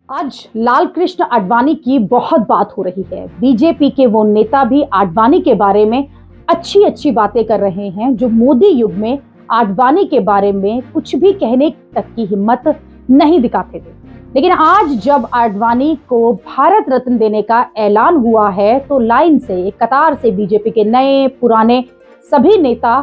आज लाल कृष्ण आडवाणी की बहुत बात हो रही है। बीजेपी के वो नेता भी आडवाणी के बारे में अच्छी अच्छी बातें कर रहे हैं जो मोदी युग में आडवाणी के बारे में कुछ भी कहने तक की हिम्मत नहीं दिखाते थे। लेकिन आज जब आडवाणी को भारत रत्न देने का ऐलान हुआ है तो लाइन से कतार से बीजेपी के नए पुराने सभी नेता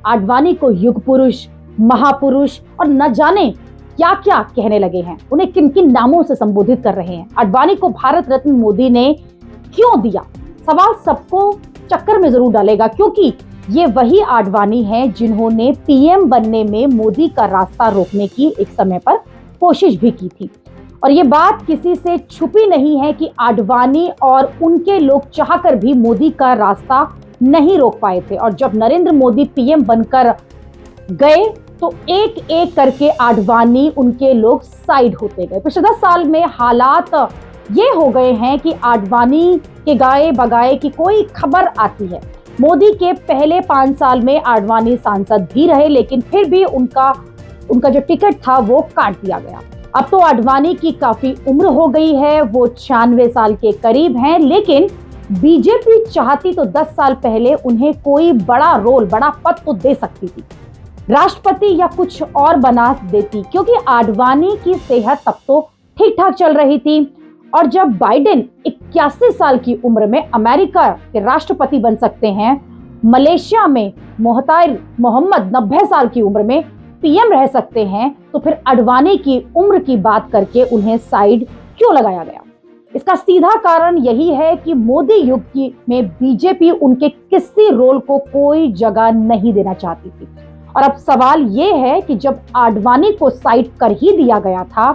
आडवाणी को युग पुरुष, महापुरुष और न जाने क्या क्या कहने लगे हैं, उन्हें किन किन नामों से संबोधित कर रहे हैं। आडवाणी को भारत रत्न मोदी ने क्यों दिया, सवाल सबको चक्कर में जरूर डालेगा, क्योंकि ये वही आडवाणी हैं जिन्होंने पीएम बनने में मोदी का रास्ता रोकने की एक समय पर कोशिश भी की थी। और ये बात किसी से छुपी नहीं है कि आडवाणी और उनके लोग चाहकर भी मोदी का रास्ता नहीं रोक पाए थे। और जब नरेंद्र मोदी पीएम बनकर गए तो एक एक करके आडवाणी उनके लोग साइड होते गए। पिछले 10 साल में हालात ये हो गए हैं कि आडवाणी के गाए बगाए की कोई खबर आती है। मोदी के पहले 5 साल में आडवाणी सांसद भी रहे, लेकिन फिर भी उनका जो टिकट था वो काट दिया गया। अब तो आडवाणी की काफी उम्र हो गई है, वो 96 साल के करीब हैं, लेकिन बीजेपी चाहती तो 10 साल पहले उन्हें कोई बड़ा रोल, बड़ा पद तो दे सकती थी, राष्ट्रपति या कुछ और बना देती, क्योंकि आडवाणी की सेहत तब तो ठीक ठाक चल रही थी। और जब बाइडेन 81 साल की उम्र में अमेरिका के राष्ट्रपति बन सकते हैं, मलेशिया में मोहतार मोहम्मद 90 साल की उम्र में पीएम रह सकते हैं, तो फिर आडवाणी की उम्र की बात करके उन्हें साइड क्यों लगाया गया? इसका सीधा कारण यही है कि मोदी युग में बीजेपी उनके किसी रोल को कोई जगह नहीं देना चाहती थी। और अब सवाल ये है कि जब आडवाणी को साइड कर ही दिया गया था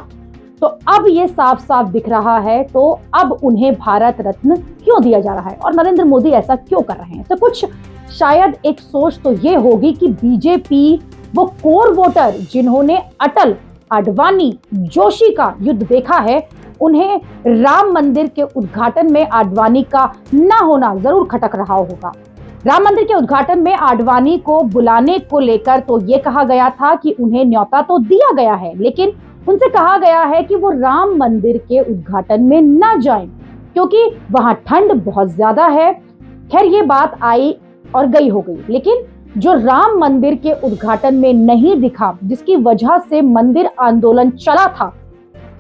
तो अब ये साफ साफ दिख रहा है, तो अब उन्हें भारत रत्न क्यों दिया जा रहा है और नरेंद्र मोदी ऐसा क्यों कर रहे हैं? तो कुछ शायद एक सोच तो ये होगी कि बीजेपी वो कोर वोटर जिन्होंने अटल, आडवाणी, जोशी का युद्ध देखा है, उन्हें राम मंदिर के उद्घाटन में आडवाणी का ना होना जरूर खटक रहा होगा। राम मंदिर के उद्घाटन में आडवाणी को बुलाने को लेकर तो ये कहा गया था कि उन्हें न्योता तो दिया गया है, लेकिन उनसे कहा गया है कि वो राम मंदिर के उद्घाटन में न जाएं, क्योंकि वहां ठंड बहुत ज्यादा है। खैर ये बात आई और गई हो गई, लेकिन जो राम मंदिर के उद्घाटन में नहीं दिखा, जिसकी वजह से मंदिर आंदोलन चला था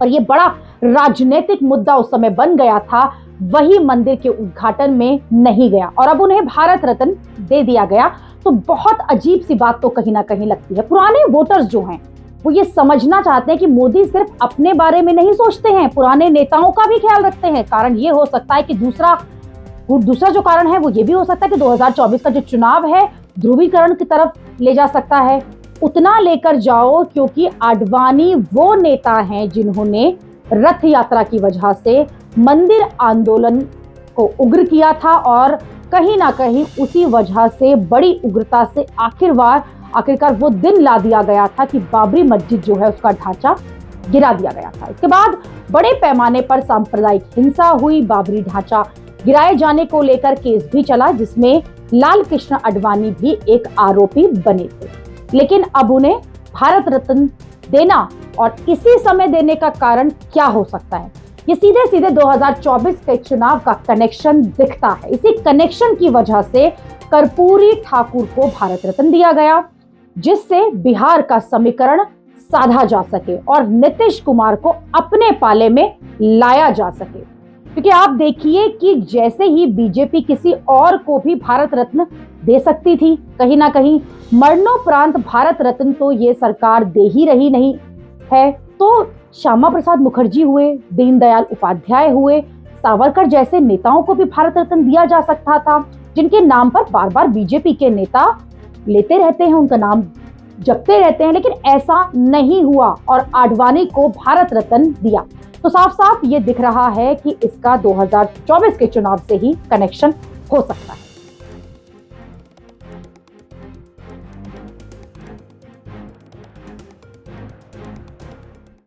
और ये बड़ा राजनीतिक मुद्दा उस समय बन गया था, वही मंदिर के उद्घाटन में नहीं गया और अब उन्हें भारत रत्न दे दिया गया। तो बहुत अजीब सी बात तो कहीं ना कहीं लगती है। पुराने वोटर्स जो हैं वो ये समझना चाहते हैं कि मोदी सिर्फ अपने बारे में नहीं सोचते हैं, पुराने नेताओं का भी ख्याल रखते हैं। कारण ये हो सकता है कि दूसरा जो कारण है वो ये भी हो सकता है कि 2024 का जो चुनाव है ध्रुवीकरण की तरफ ले जा सकता है। उतना लेकर जाओ, क्योंकि आडवाणी वो नेता हैं जिन्होंने रथ यात्रा की वजह से मंदिर आंदोलन को उग्र किया था और कहीं ना कहीं उसी वजह से बड़ी उग्रता से आखिरकार वो दिन ला दिया गया था कि बाबरी मस्जिद जो है उसका ढांचा गिरा दिया गया था। इसके बाद बड़े पैमाने पर सांप्रदायिक हिंसा हुई, बाबरी ढांचा गिराए जाने को लेकर केस भी चला, जिसमें लाल कृष्ण आडवाणी भी एक आरोपी बने थे। लेकिन अब उन्हें भारत रत्न देना और इसी समय देने का कारण क्या हो सकता है? ये सीधे सीधे 2024 के चुनाव का कनेक्शन दिखता है। इसी कनेक्शन की वजह से कर्पूरी ठाकुर को भारत रत्न दिया गया, जिससे बिहार का समीकरण साधा जा सके और नीतीश कुमार को अपने पाले में लाया जा सके। क्योंकि आप देखिए कि जैसे ही बीजेपी किसी और को भी भारत रत्न दे सकती थी, कहीं ना कहीं मरणोपरांत भारत रत्न तो ये सरकार दे ही रही नहीं है। तो श्यामा प्रसाद मुखर्जी हुए, दीनदयाल उपाध्याय हुए, सावरकर जैसे नेताओं को भी भारत रत्न दिया जा सकता था, जिनके नाम पर बार बार बीजेपी के नेता लेते रहते हैं, उनका नाम जपते रहते हैं, लेकिन ऐसा नहीं हुआ और आडवाणी को भारत रत्न दिया। तो साफ साफ ये दिख रहा है कि इसका 2024 के चुनाव से ही कनेक्शन हो सकता है।